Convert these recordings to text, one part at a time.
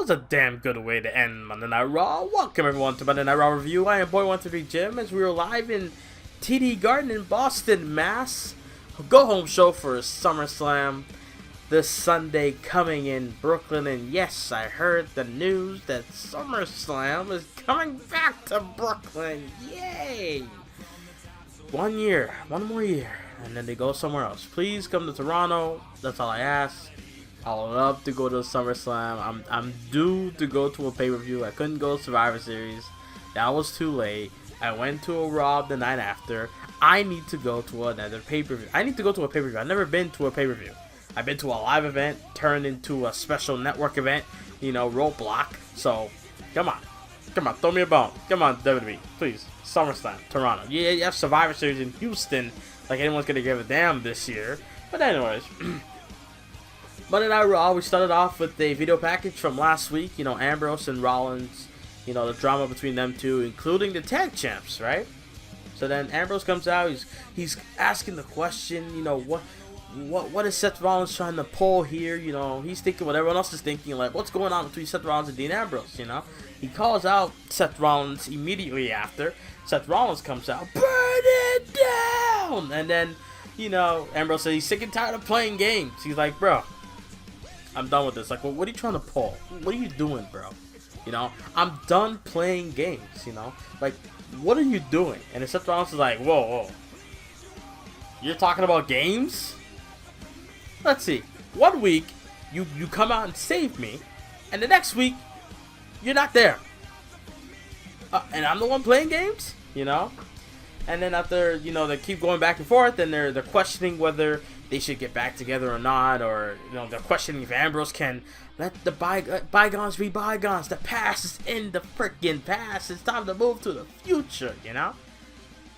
was a damn good way to end Monday Night Raw. Welcome everyone to Monday Night Raw Review. I am Boy123 Jim as we were live in TD Garden in Boston, Mass. A go-home show for SummerSlam this Sunday coming in Brooklyn. And yes, I heard the news that SummerSlam is coming back to Brooklyn. Yay! 1 year, one more year, and then they go somewhere else. Please come to Toronto. That's all I ask. I would love to go to SummerSlam. I'm due to go to a pay-per-view. I couldn't go to Survivor Series. That was too late. I went to a Raw the night after. I need to go to another pay-per-view. I need to go to a pay-per-view. I've never been to a pay-per-view. I've been to a live event, turned into a special network event, Roadblock. So, come on. Come on, throw me a bone. Come on, WWE. Please. SummerSlam, Toronto. Yeah, you have Survivor Series in Houston. Like anyone's going to give a damn this year. But anyways. Monday Night Raw, we started off with a video package from last week. Ambrose and Rollins. The drama between them two, including the tag champs, right? So then Ambrose comes out. He's asking the question, what is Seth Rollins trying to pull here? He's thinking what everyone else is thinking, like, what's going on between Seth Rollins and Dean Ambrose, He calls out Seth Rollins immediately after. Seth Rollins comes out, burn it down! And then, Ambrose says he's sick and tired of playing games. He's like, bro, I'm done with this. Like, well, what are you trying to pull? What are you doing, bro? I'm done playing games, Like, what are you doing? And then Seth Rollins is like, whoa. You're talking about games? Let's see. 1 week, you come out and save me, and the next week, you're not there. And I'm the one playing games, And then after, they keep going back and forth, and they're questioning whether they should get back together or not, or, they're questioning if Ambrose can let the bygones be bygones. The past is in the freaking past. It's time to move to the future,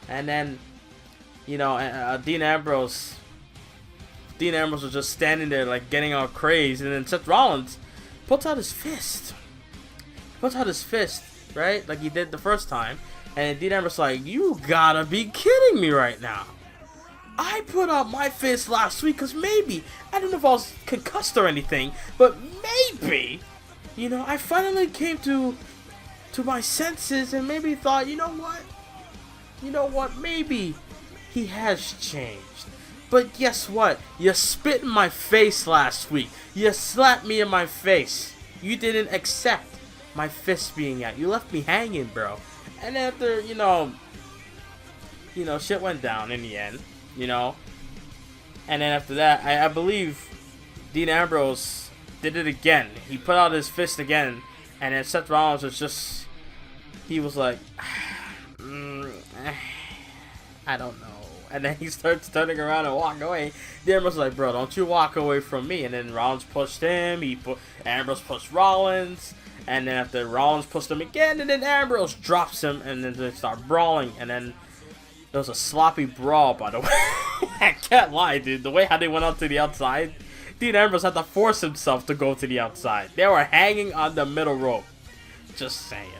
And then, Dean Ambrose was just standing there, like, getting all crazed, and then Seth Rollins puts out his fist. Right? Like he did the first time. And Dean Ambrose like, you gotta be kidding me right now. I put out my fist last week because maybe, I don't know if I was concussed or anything, but maybe, I finally came to my senses and maybe thought, you know what, maybe he has changed. But guess what? You spit in my face last week. You slapped me in my face. You didn't accept my fist being out. You left me hanging, bro. And after, shit went down in the end, And then after that, I believe Dean Ambrose did it again. He put out his fist again. And then Seth Rollins was he was like, I don't know. And then he starts turning around and walking away. Dean Ambrose was like, bro, don't you walk away from me. And then Rollins pushed him. Ambrose pushed Rollins. And then after Rollins pushed him again, and then Ambrose drops him, and then they start brawling, and then there was a sloppy brawl, by the way. I can't lie, dude. The way how they went out to the outside, Dean Ambrose had to force himself to go to the outside. They were hanging on the middle rope. Just saying.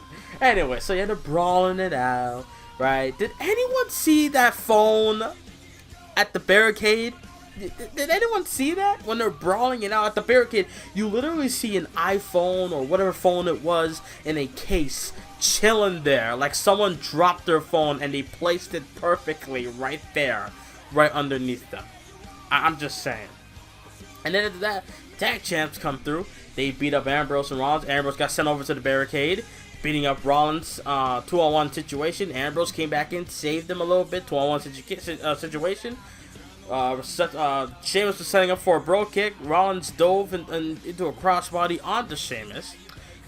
Anyway, so yeah, they're brawling it out, right? Did anyone see that phone at the barricade? Did anyone see that? When they're brawling it out at the barricade, you literally see an iPhone or whatever phone it was in a case chilling there. Like someone dropped their phone and they placed it perfectly right there, right underneath them. I'm just saying. And then after that, tag champs come through. They beat up Ambrose and Rollins. Ambrose got sent over to the barricade, beating up Rollins 2-on-1 situation. Ambrose came back in, saved them a little bit, 2-on-1 situation. Sheamus was setting up for a bro kick. Rollins dove into a crossbody onto Sheamus.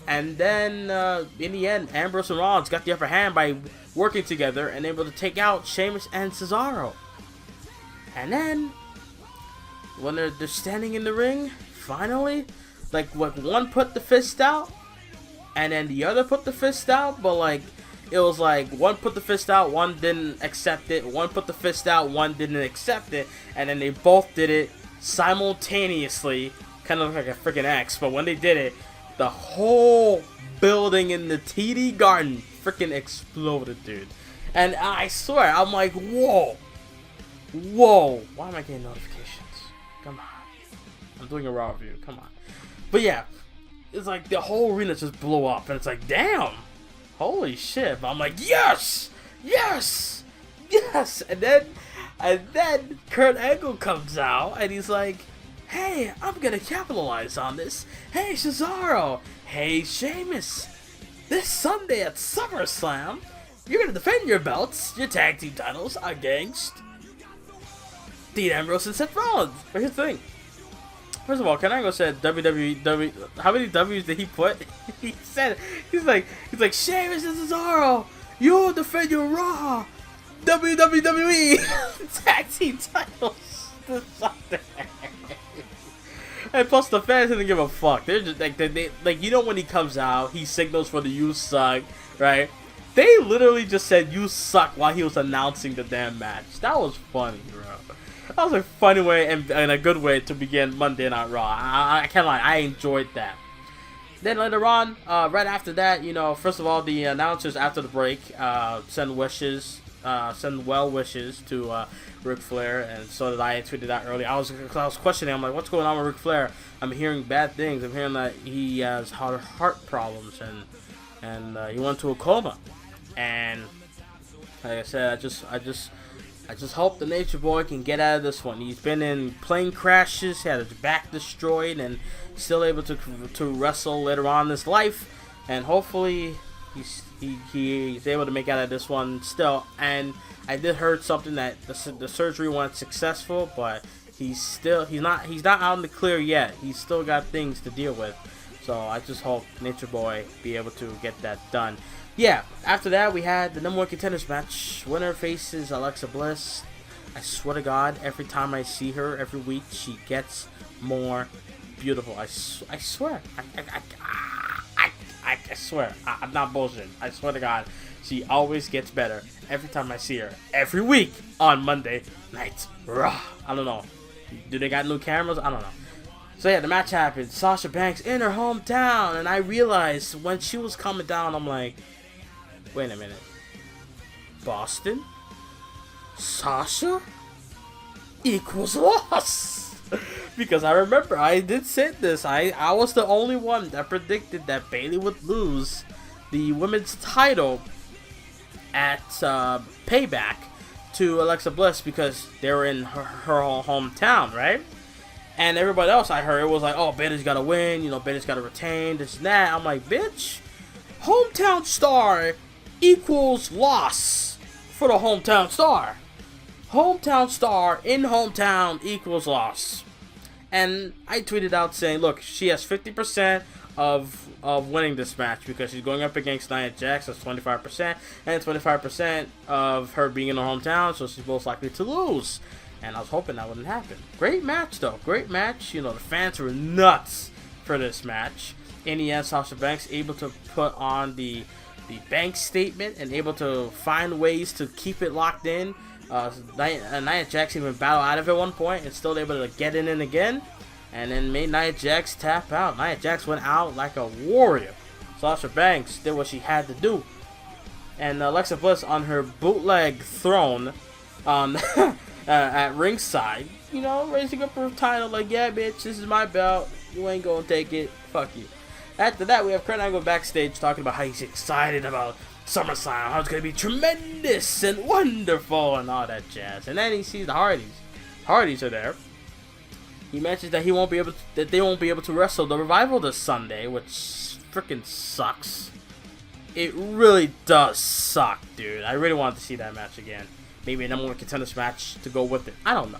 And then, in the end, Ambrose and Rollins got the upper hand by working together and able to take out Sheamus and Cesaro. And then, when they're standing in the ring, finally, like one put the fist out, and then the other put the fist out, but like, it was like one put the fist out, one didn't accept it. One put the fist out, one didn't accept it. And then they both did it simultaneously. Kind of like a freaking X. But when they did it, the whole building in the TD Garden freaking exploded, dude. And I swear, I'm like, whoa. Why am I getting notifications? Come on. I'm doing a Raw review. Come on. But yeah, it's like the whole arena just blew up, and it's like, damn, holy shit. But I'm like, yes, yes, yes. And then Kurt Angle comes out, and he's like, hey, I'm gonna capitalize on this. Hey, Cesaro. Hey, Sheamus. This Sunday at SummerSlam, you're gonna defend your belts, your tag team titles, against Dean Ambrose and Seth Rollins. But here's the thing. First of all, Kurt Angle said WWE. How many W's did he put? He's like Sheamus and Cesaro, you'll defend your Raw WWE tag team titles this Sunday. And plus, the fans didn't give a fuck. They're just like you know, when he comes out, he signals for the "you suck," right? They literally just said "you suck" while he was announcing the damn match. That was funny, bro. That was a funny way and a good way to begin Monday Night Raw. I can't lie, I enjoyed that. Then later on, right after that, you know, first of all, the announcers after the break send well wishes to Ric Flair, and so did I. Tweeted that earlier. I was questioning. I'm like, what's going on with Ric Flair? I'm hearing bad things. I'm hearing that he has heart problems and he went to a coma. And like I said, I just hope the Nature Boy can get out of this one. He's been in plane crashes, had his back destroyed, and still able to wrestle later on in his life. And hopefully he's able to make out of this one still. And I did heard something that the surgery went successful, but he's not out in the clear yet. He's still got things to deal with. So I just hope Nature Boy be able to get that done. Yeah, after that we had the number one contenders match. Winner faces Alexa Bliss. I swear to God, every time I see her, every week, she gets more beautiful. I swear. I swear. I'm not bullshitting. I swear to God, she always gets better every time I see her. Every week on Monday Night Raw. I don't know. Do they got new cameras? I don't know. So yeah, the match happened. Sasha Banks in her hometown, and I realized when she was coming down, I'm like, wait a minute. Boston? Sasha? Equals loss. Because I remember I did say this. I was the only one that predicted that Bayley would lose the women's title at Payback to Alexa Bliss because they were in her hometown, right? And everybody else I heard was like, oh, Bayley's got to win, you know, Bayley's got to retain, this and that. I'm like, bitch, hometown star equals loss for the hometown star. Hometown star in hometown equals loss. And I tweeted out saying, look, she has 50% of winning this match because she's going up against Nia Jax, that's 25%, and 25% of her being in her hometown, so she's most likely to lose. And I was hoping that wouldn't happen. Great match, though. Great match. You know, the fans were nuts for this match. In the end, Sasha Banks able to put on the bank statement and able to find ways to keep it locked in. Nia Jax even battled out of it at one point and still able to get in again. And then made Nia Jax tap out. Nia Jax went out like a warrior. Sasha Banks did what she had to do. And Alexa Bliss on her bootleg throne on at ringside, you know, raising up her title like, yeah, bitch, this is my belt. You ain't gonna take it. Fuck you. After that, we have Kurt Angle backstage talking about how he's excited about SummerSlam, how it's gonna be tremendous and wonderful and all that jazz. And then he sees the Hardys. Hardys are there. He mentions that they won't be able to wrestle the Revival this Sunday, which freaking sucks. It really does suck, dude. I really wanted to see that match again. Maybe a number one contenders match to go with it. I don't know.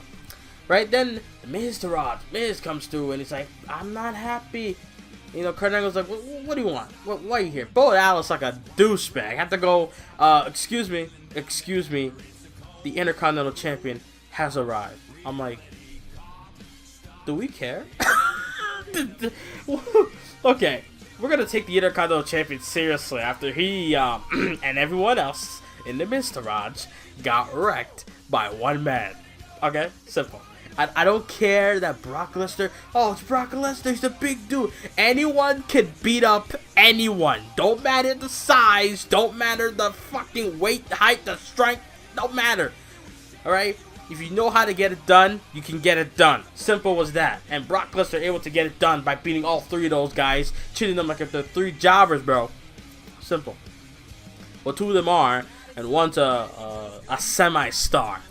Right then, the Miz to Rod. Miz comes through and he's like, I'm not happy. You know, Kurt Angle's like, what do you want? Why are you here? Bo Dallas like a douchebag. I have to go, excuse me. The Intercontinental Champion has arrived. I'm like, do we care? Okay, we're going to take the Intercontinental Champion seriously after he and everyone else in the Mr. Raj got wrecked by one man. Okay? Simple. I don't care that Brock Lesnar, oh, it's Brock Lesnar, he's a big dude. Anyone can beat up anyone. Don't matter the size, don't matter the fucking weight, the height, the strength, don't matter. Alright? If you know how to get it done, you can get it done. Simple as that. And Brock Lesnar able to get it done by beating all three of those guys, treating them like if they're three jobbers, bro. Simple. Well, two of them are, and one's a semi-star.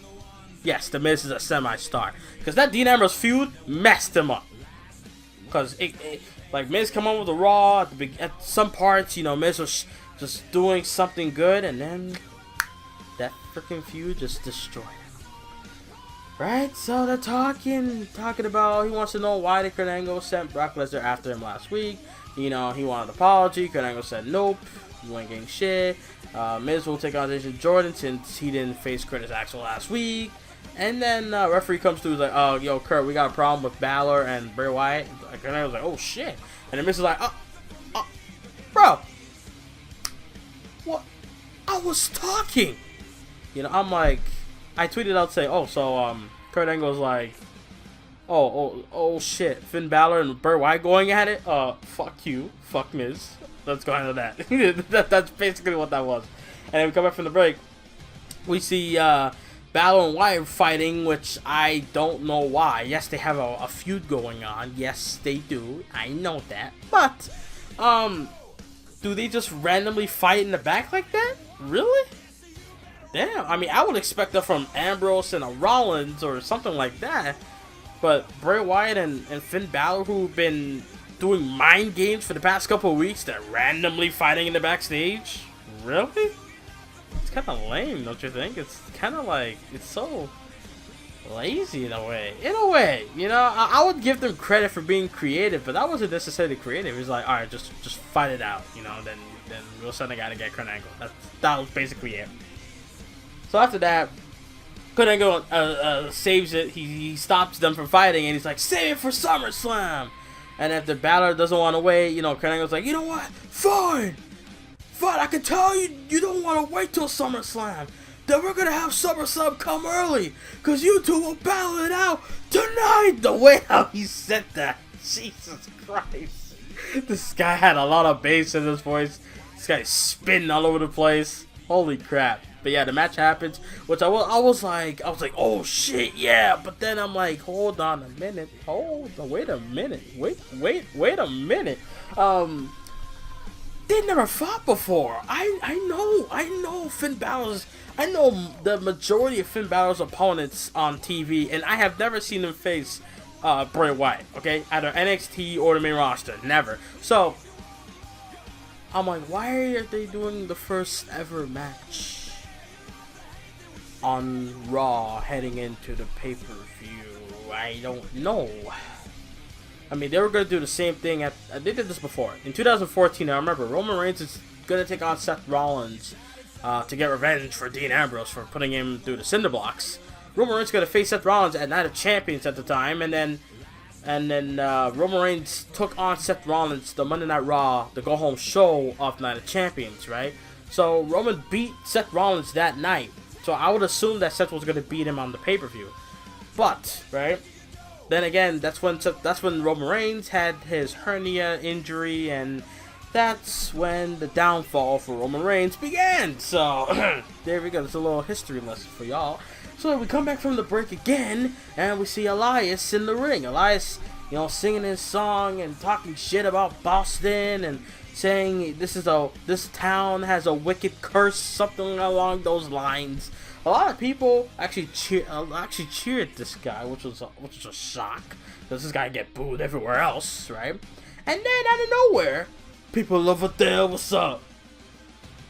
Yes, The Miz is a semi-star. Because that Dean Ambrose feud messed him up. Because like Miz come on with the Raw at some parts, you know, Miz was just doing something good, and then that freaking feud just destroyed him. Right? So they're talking about, he wants to know why did Kurt Angle sent Brock Lesnar after him last week. You know, he wanted an apology. Kurt Angle said nope, you ain't getting shit. Miz will take on Jason Jordan since he didn't face Curtis Axel last week. And then referee comes through, like, oh, yo, Kurt, we got a problem with Balor and Bray Wyatt. Kurt Angle's like, oh shit. And then Miz is like, bro, what? I was talking. You know, I'm like, I tweeted out saying, oh, so Kurt Angle's like, oh shit, Finn Balor and Bray Wyatt going at it. Fuck you, fuck Miz. Let's go into that. That's basically what that was. And then we come back from the break. We see Balor and Wyatt fighting, which I don't know why. Yes, they have a feud going on. Yes, they do. I know that. But do they just randomly fight in the back like that? Really? Damn. I mean, I would expect that from Ambrose and a Rollins or something like that. But Bray Wyatt and Finn Balor, who've been doing mind games for the past couple of weeks, they're randomly fighting in the backstage? Really? It's kind of lame, don't you think? It's kind of like, it's so lazy in a way. You know, I would give them credit for being creative, but that wasn't necessarily creative. It's like, alright, just fight it out, you know, then we'll send a guy to get Kurt Angle. That was basically it. So after that, Kurt Angle saves it. He stops them from fighting, and he's like, save it for SummerSlam. And if the Balor doesn't want to wait, you know, Kurt Angle's like, you know what? Fine, I can tell you don't want to wait till SummerSlam. Then we're going to have SummerSlam come early, because you two will battle it out tonight. The way how he said that, Jesus Christ. This guy had a lot of bass in his voice. This guy's spinning all over the place. Holy crap. But yeah, the match happens, which I was like, oh shit, yeah. But then I'm like, hold on a minute. Wait a minute. Wait a minute. They never fought before. I know Finn Balor's. I know the majority of Finn Balor's opponents on TV, and I have never seen them face Bray Wyatt. Okay, either NXT or the main roster, never. So I'm like, why are they doing the first ever match on Raw heading into the pay-per-view? I don't know. I mean, they were going to do the same thing. They did this before. In 2014, I remember, Roman Reigns is going to take on Seth Rollins to get revenge for Dean Ambrose for putting him through the cinder blocks. Roman Reigns is going to face Seth Rollins at Night of Champions at the time, and then Roman Reigns took on Seth Rollins the Monday Night Raw, the go-home show of Night of Champions, right? So Roman beat Seth Rollins that night. So I would assume that Seth was going to beat him on the pay-per-view. But, right, then again, that's when Roman Reigns had his hernia injury, and that's when the downfall for Roman Reigns began. So, there we go. It's a little history lesson for y'all. So we come back from the break again, and we see Elias in the ring. Elias, you know, singing his song and talking shit about Boston and saying this town has a wicked curse, something along those lines. A lot of people actually cheered this guy, which was a shock, because this guy get booed everywhere else, right? And then out of nowhere, people over there, what's up?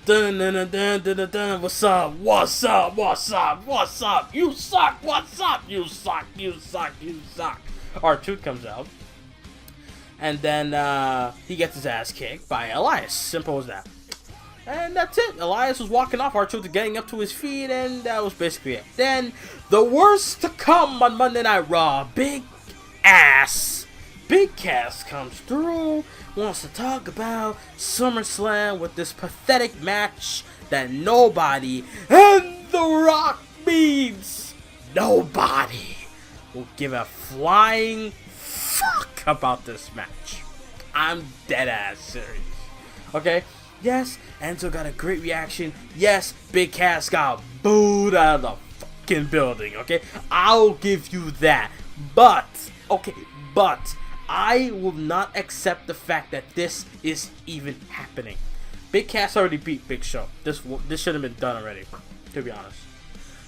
Dun, dun, dun, dun, dun, dun, dun, what's up? What's up? What's up? What's up? You suck. What's up? You suck. You suck. You suck. R-Truth comes out. And then he gets his ass kicked by Elias. Simple as that. And that's it. Elias was walking off. R-Truth getting up to his feet, and that was basically it. Then the worst to come on Monday Night Raw. Big Cass comes through, wants to talk about SummerSlam with this pathetic match that nobody, and The Rock means nobody, will give a flying fuck about this match. I'm dead ass serious. Okay? Yes, Enzo got a great reaction. Yes, Big Cass got booed out of the fucking building, okay? I'll give you that. But, okay, but I will not accept the fact that this is even happening. Big Cass already beat Big Show. This should have been done already, to be honest.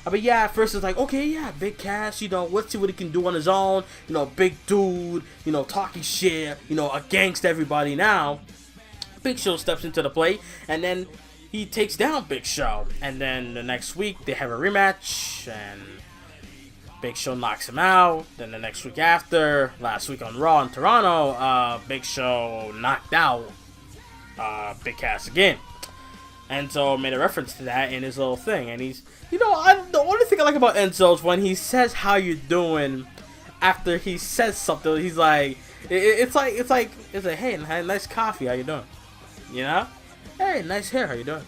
But yeah, at first it's like, okay, yeah, Big Cass, you know, let's see what he can do on his own. You know, big dude, you know, talking shit, you know, against everybody now. Big Show steps into the play, and then he takes down Big Show. And then the next week, they have a rematch, and Big Show knocks him out. Then the next week after, last week on Raw in Toronto, Big Show knocked out Big Cass again. Enzo made a reference to that in his little thing, and he's, you know, the only thing I like about Enzo is when he says how you doing after he says something. He's like, it's like, hey, nice coffee, how you doing? You know, hey, nice hair, how you doing?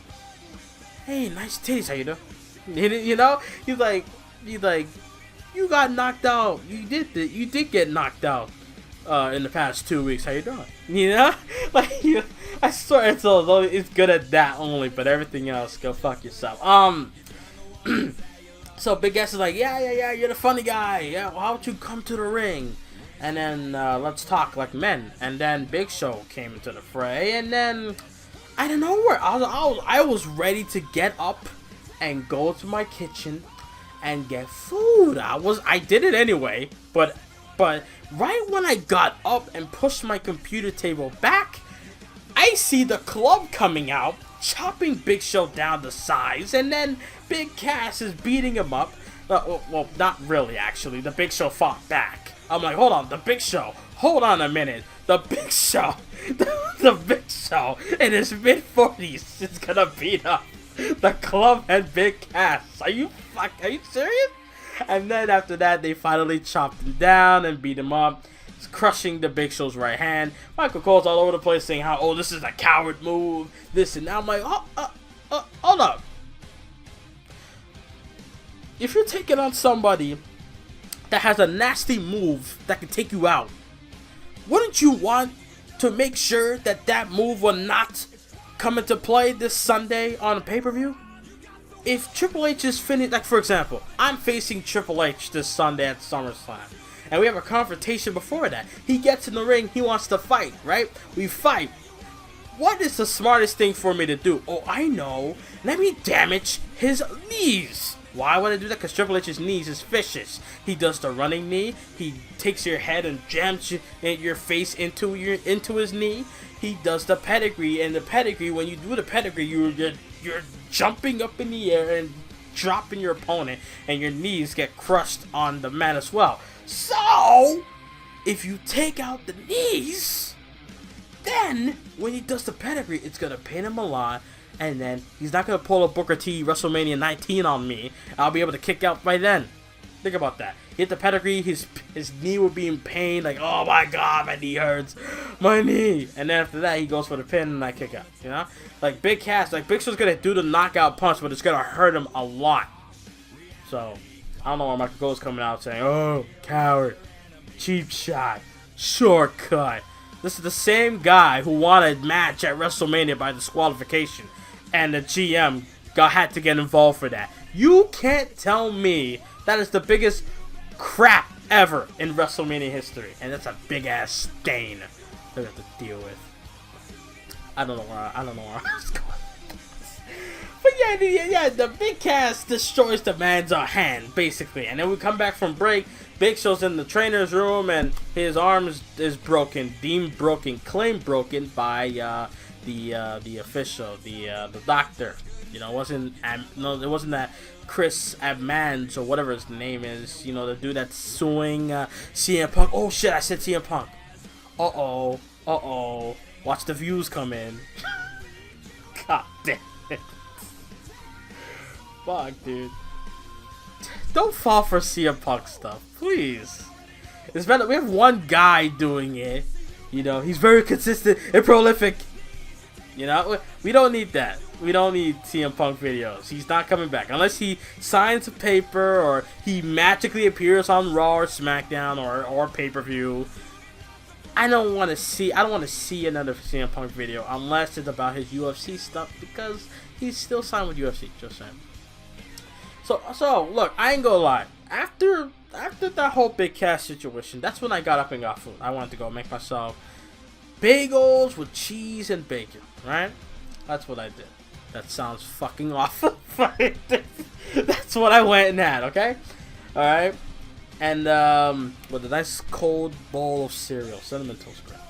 Hey, nice titties, how you doing? You know, he's like, you got knocked out. You did get knocked out in the past 2 weeks. How you doing? You know, like, I swear it's good at that only, but everything else, go fuck yourself. So Big Cass is like, yeah, you're the funny guy. Yeah, well, how would you come to the ring? And then let's talk like men. And then Big Show came into the fray, and then out of nowhere, I was ready to get up and go to my kitchen and get food. I did it anyway, but right when I got up and pushed my computer table back, I see the club coming out, chopping Big Show down to size, and then Big Cass is beating him up. Well, not really, actually. The Big Show fought back. I'm like, hold on, the Big Show. Hold on a minute. The Big Show, the Big Show in his mid-40s is gonna beat up the club and Big Cass. Are you serious? And then after that, they finally chopped him down and beat him up, crushing the Big Show's right hand. Michael Cole's all over the place saying how, oh, this is a coward move, this and that. I'm like, hold up. If you're taking on somebody that has a nasty move that can take you out, wouldn't you want to make sure that that move will not come into play this Sunday on a pay-per-view? If Triple H is finished, like for example, I'm facing Triple H this Sunday at SummerSlam, and we have a confrontation before that. He gets in the ring, he wants to fight, right? We fight. What is the smartest thing for me to do? Oh, I know. Let me damage his knees. Why would I do that? Because Triple H's knees is vicious. He does the running knee. He takes your head and jams your face into his knee. He does the pedigree, and the pedigree, when you do the pedigree, you're jumping up in the air and dropping your opponent, and your knees get crushed on the mat as well. So, if you take out the knees, then when he does the pedigree, it's gonna pain him a lot. And then he's not going to pull a Booker T WrestleMania 19 on me. I'll be able to kick out by then. Think about that. He hit the pedigree, his knee would be in pain. Like, oh my god, my knee hurts. My knee. And then after that, he goes for the pin and I kick out. You know? Like Big Cass, like Big Show's going to do the knockout punch, but it's going to hurt him a lot. So, I don't know why Michael Cole's coming out saying, oh, coward, cheap shot, shortcut. This is the same guy who won a match at WrestleMania by disqualification. And the GM had to get involved for that. You can't tell me that is the biggest crap ever in WrestleMania history. And that's a big ass stain that we have to deal with. I don't know where I was going. But yeah, the Big Cass destroys the man's hand, basically. And then we come back from break. Big Show's in the trainer's room, and his arm is broken, deemed broken, claimed broken by the official, the doctor. You know, it wasn't that Chris Abmans or whatever his name is. You know, the dude that's suing CM Punk. Oh shit, I said CM Punk. Uh oh. Watch the views come in. God damn it. Fuck, dude. Don't fall for CM Punk stuff, please. It's better. We have one guy doing it. You know, he's very consistent and prolific. You know, we don't need that. We don't need CM Punk videos. He's not coming back unless he signs a paper or he magically appears on Raw or SmackDown or pay-per-view. I don't want to see another CM Punk video unless it's about his UFC stuff, because he's still signed with UFC. Just saying. So look, I ain't gonna lie. After that whole big cash situation, that's when I got up and got food. I wanted to go make myself bagels with cheese and bacon, right? That's what I did. That sounds fucking awful. That's what I went and had, okay? Alright? And with a nice cold bowl of cereal, Cinnamon Toast Crunch,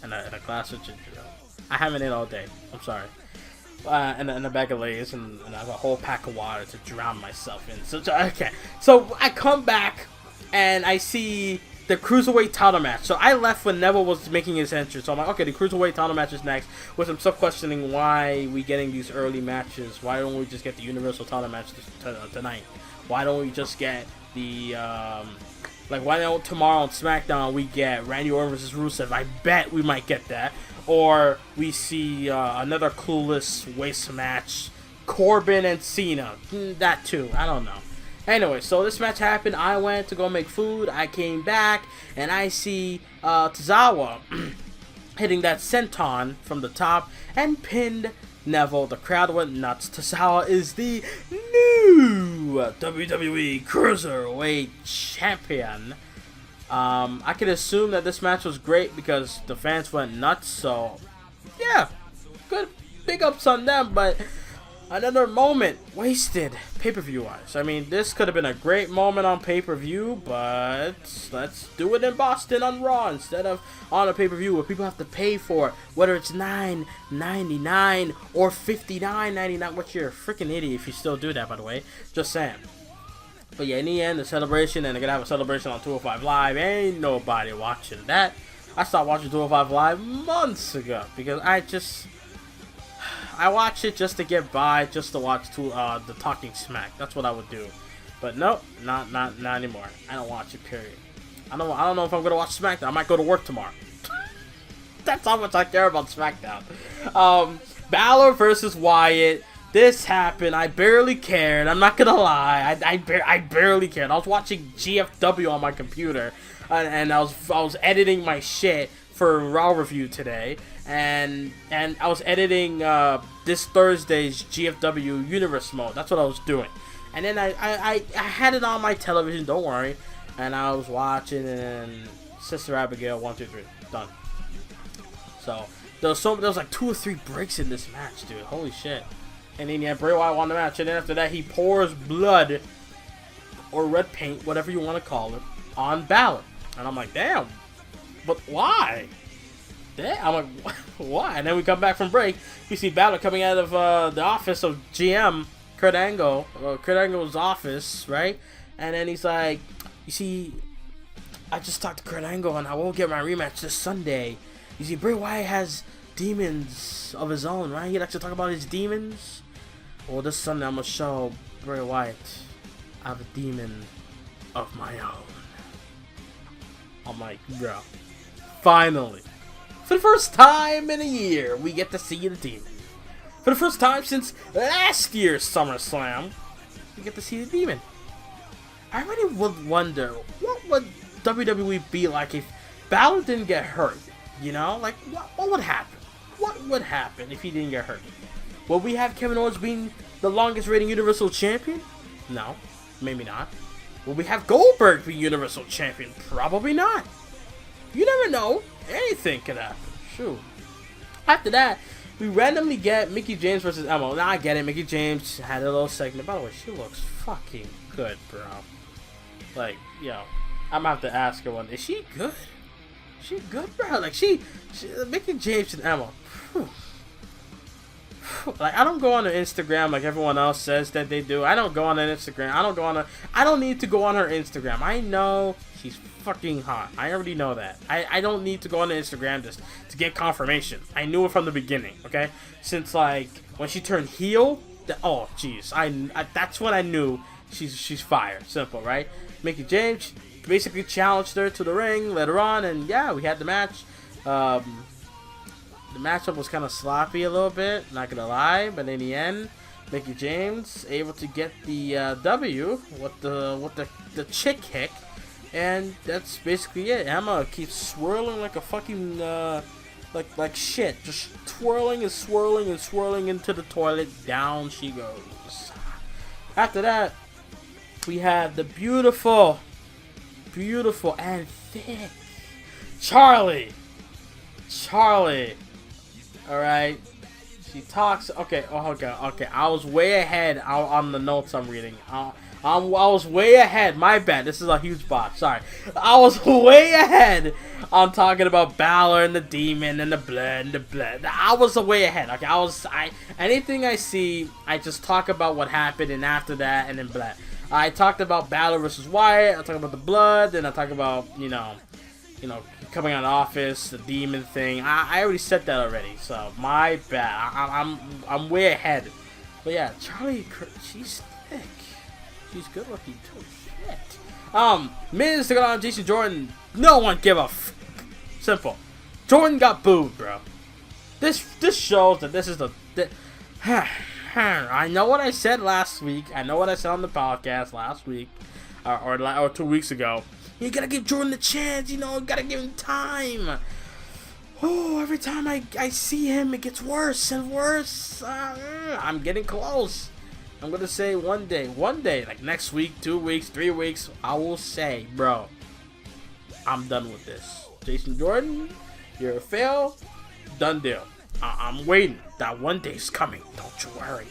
and a glass of ginger ale. I haven't ate all day. I'm sorry. And a bag of Lay's and I have a whole pack of water to drown myself in. So okay, so I come back and I see the Cruiserweight title match. So I left when Neville was making his entrance. So I'm like, okay, the Cruiserweight title match is next. Which I'm still questioning why we getting these early matches. Why don't we just get the Universal title match tonight? Why don't we just get the like, why don't tomorrow on SmackDown we get Randy Orton versus Rusev? I bet we might get that. Or we see another clueless waste match, Corbin and Cena. That too. I don't know. Anyway, so this match happened. I went to go make food. I came back, and I see Tozawa hitting that senton from the top and pinned Neville. The crowd went nuts. Tozawa is the new WWE Cruiserweight Champion. I can assume that this match was great because the fans went nuts, so yeah, good, big ups on them, but another moment wasted pay-per-view wise. I mean, this could have been a great moment on pay-per-view, but let's do it in Boston on Raw instead of on a pay-per-view where people have to pay for it, whether it's $9.99 or $59.99, which you're a freaking idiot if you still do that, by the way, just saying. But yeah, in the end, the celebration, and they're going to have a celebration on 205 Live. Ain't nobody watching that. I stopped watching 205 Live months ago because I watch it just to get by, just to watch the Talking Smack. That's what I would do. But nope, not anymore. I don't watch it, period. I don't know if I'm going to watch SmackDown. I might go to work tomorrow. That's how much I care about SmackDown. Balor versus Wyatt. This happened. I barely cared. I'm not gonna lie. I barely cared. I was watching GFW on my computer, and I was editing my shit for Raw review today, and I was editing this Thursday's GFW Universe mode. That's what I was doing, and then I had it on my television. Don't worry, and I was watching, and Sister Abigail 1, 2, 3 done. So there was like 2 or 3 breaks in this match, dude. Holy shit. And then, yeah, Bray Wyatt won the match. And then after that, he pours blood, or red paint, whatever you want to call it, on Balor. And I'm like, damn. But why? Damn. I'm like, why? And then we come back from break. We see Balor coming out of the office of GM, Kurt Angle. Kurt Angle's office, right? And then he's like, you see, I just talked to Kurt Angle, and I won't get my rematch this Sunday. You see, Bray Wyatt has demons of his own, right? He'd like to talk about his demons. Well, this Sunday I'm gonna show Bray Wyatt I have a demon of my own. I'm like, bro, finally, for the first time in a year, we get to see the demon. For the first time since last year's SummerSlam, we get to see the demon. I really would wonder, what would WWE be like if Balor didn't get hurt? You know, like, what would happen? What would happen if he didn't get hurt? Will we have Kevin Owens being the longest reigning Universal Champion? No, maybe not. Will we have Goldberg be Universal Champion? Probably not. You never know. Anything could happen. Shoot. After that, we randomly get Mickie James versus Emma. Now I get it. Mickie James had a little segment. By the way, she looks fucking good, bro. Like, yo, I'm gonna have to ask her one. Is she good? She good, bro. Like, she Mickie James and Emma. Whew. Like, I don't go on her Instagram like everyone else says that they do. I don't go on her Instagram. I don't need to go on her Instagram. I know she's fucking hot. I already know that. I don't need to go on her Instagram just to get confirmation. I knew it from the beginning, okay? Since, like, when she turned heel, oh, jeez. I that's when I knew she's fire. Simple, right? Mickie James basically challenged her to the ring later on, and yeah, we had the match. The matchup was kind of sloppy a little bit, not gonna lie, but in the end, Mickie James able to get the W with the chick kick, and that's basically it. Emma keeps swirling like a fucking like shit, just twirling and swirling and swirling into the toilet. Down she goes. After that, we have the beautiful, beautiful and thick Charlie. Alright. She talks. Okay. I was way ahead on the notes I'm reading. I was way ahead. My bad. This is a huge bot. Sorry. I was way ahead on talking about Balor and the Demon and the blood. I was way ahead. Okay. Anything I see, I just talk about what happened, and after that, and then blood. I talked about Balor versus Wyatt. I talked about the blood. Then I talked about coming out of office, the Demon thing. I already said that already. So my bad. I'm way ahead. But yeah, Charlie, she's thick. She's good looking too. Shit. Miz took on Jason Jordan. No one give a simple. Jordan got booed, bro. This shows that this is the. I know what I said last week. I know what I said on the podcast last week, or 2 weeks ago. You gotta give Jordan a chance. You gotta give him time. Oh, every time I see him, it gets worse and worse. I'm getting close. I'm gonna say one day, like next week, 2 weeks, 3 weeks, I will say, bro, I'm done with this. Jason Jordan, you're a fail. Done deal. I'm waiting. That one day's coming. Don't you worry.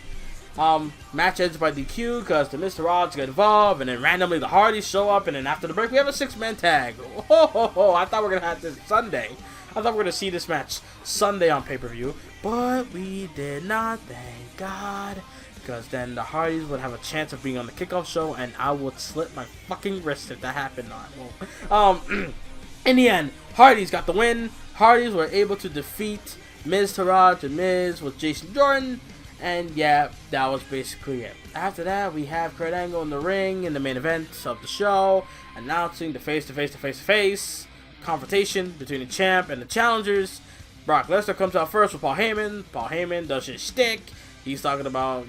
Match ends by DQ because the Mr. Rods get involved, and then randomly the Hardys show up, and then after the break we have a 6-man tag. Oh, I thought we were gonna have this Sunday. I thought we were gonna see this match Sunday on pay-per-view, but we did not. Thank God. Because then the Hardys would have a chance of being on the kickoff show, and I would slit my fucking wrist if that happened. In the end, Hardys got the win. Hardys were able to defeat Miz Taraj and Miz with Jason Jordan, and yeah, that was basically it. After that, we have Kurt Angle in the ring in the main event of the show, announcing the face-to-face confrontation between the champ and the challengers. Brock Lesnar comes out first with Paul Heyman. Paul Heyman does his shtick. He's talking about,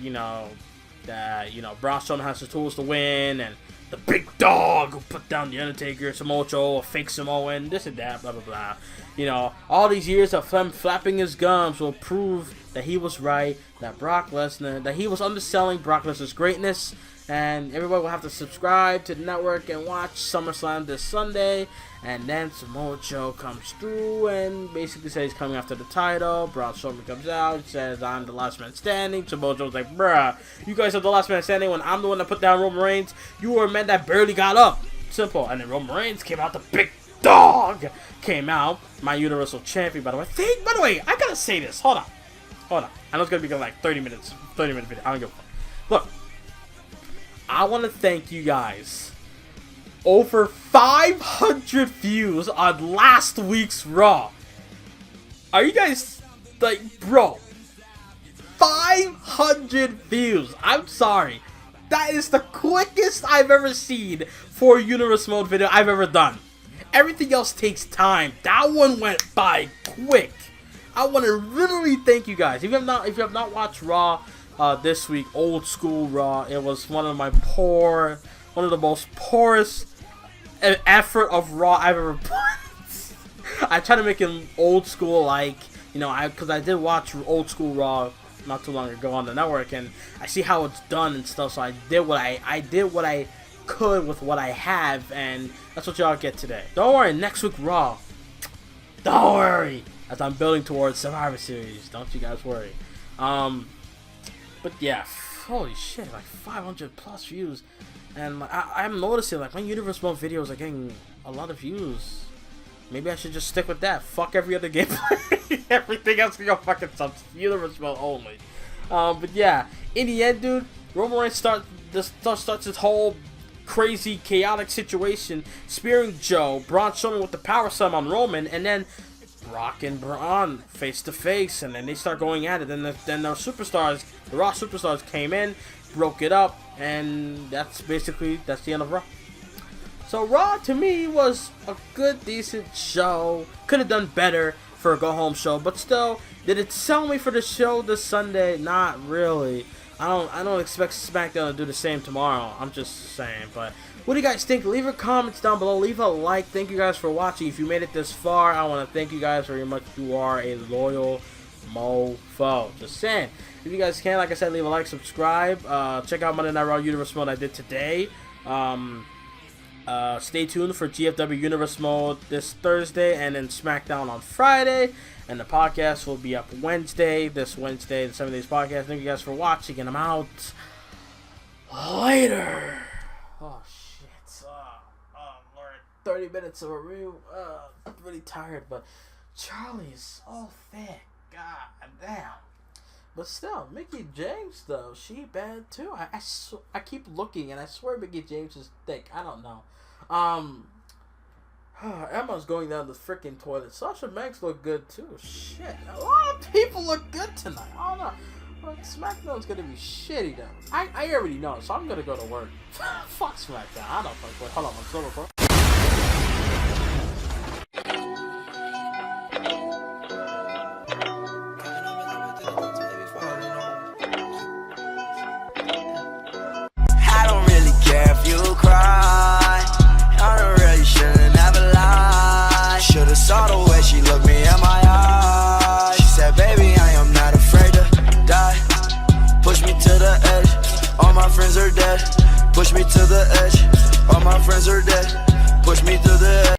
that, Braun Strowman has the tools to win, and the big dog who put down The Undertaker, Samoa Joe, a fake Samoan, this and that, blah, blah, blah. All these years of him flapping his gums will prove that he was right, that he was underselling Brock Lesnar's greatness, and everybody will have to subscribe to the network and watch SummerSlam this Sunday. And then Samoa Joe comes through and basically says he's coming after the title. Braun Strowman comes out, says, I'm the last man standing. Samoa Joe's like, bruh, you guys are the last man standing when I'm the one that put down Roman Reigns. You were a man that barely got up. Simple. And then Roman Reigns came out, the big dog came out. My Universal Champion, by the way. I gotta say this. Hold on. I know it's gonna be like 30 minute video. I don't give a fuck. Look, I want to thank you guys. Over 500 views on last week's Raw. Are you guys like, bro? 500 views. I'm sorry. That is the quickest I've ever seen for a Universe Mode video I've ever done. Everything else takes time. That one went by quick. I want to literally thank you guys. If you have not watched Raw this week, old school Raw, it was one of the most poorest effort of Raw I've ever put. I try to make it old school, because I did watch old school Raw not too long ago on the network, and I see how it's done and stuff. So I did what I could with what I have, and that's what y'all get today. Don't worry, next week Raw. Don't worry, as I'm building towards Survivor Series. Don't you guys worry. But yeah, holy shit, like 500 plus views. And I'm noticing, like, my Universe Mode videos are getting a lot of views. Maybe I should just stick with that. Fuck every other gameplay. Everything else can go fucking subs. Universe Mode only. But yeah, in the end, dude, Roman Reigns starts this whole crazy, chaotic situation, spearing Joe, Braun Strowman with the power slam on Roman, and then Brock and Braun face to face, and then they start going at it. Then the Raw superstars came in, broke it up, and that's the end of Raw. So Raw to me was a good, decent show. Could have done better for a go home show, but still, did it sell me for the show this Sunday? Not really. I don't expect SmackDown to do the same tomorrow. I'm just saying. But what do you guys think? Leave your comments down below. Leave a like. Thank you guys for watching. If you made it this far, I want to thank you guys very much. You are a loyal mofo. Just saying. If you guys can, like I said, leave a like, subscribe. Check out Monday Night Raw Universe Mode I did today. Stay tuned for GFW Universe Mode this Thursday, and then SmackDown on Friday. And the podcast will be up this Wednesday, the 7 Days Podcast. Thank you guys for watching, and I'm out later. Oh, shit. Oh, Lord. 30 minutes of a review. I'm really tired, but Charlie's all thick. God damn. But still, Mickie James, though, she bad, too. I keep looking, and I swear Mickie James is thick. I don't know. Emma's going down the freaking toilet. Sasha Banks look good too. Shit, a lot of people look good tonight. I don't know. But SmackDown's gonna be shitty though. I already know, so I'm gonna go to work. Fuck SmackDown. I don't fuck with. Hold on, I'm still recording. I don't really care if you cry. I don't really shouldn't ever lie. Should've saw the way she looked me in my eyes. She said, baby, I am not afraid to die. Push me to the edge, all my friends are dead. Push me to the edge, all my friends are dead. Push me to the edge.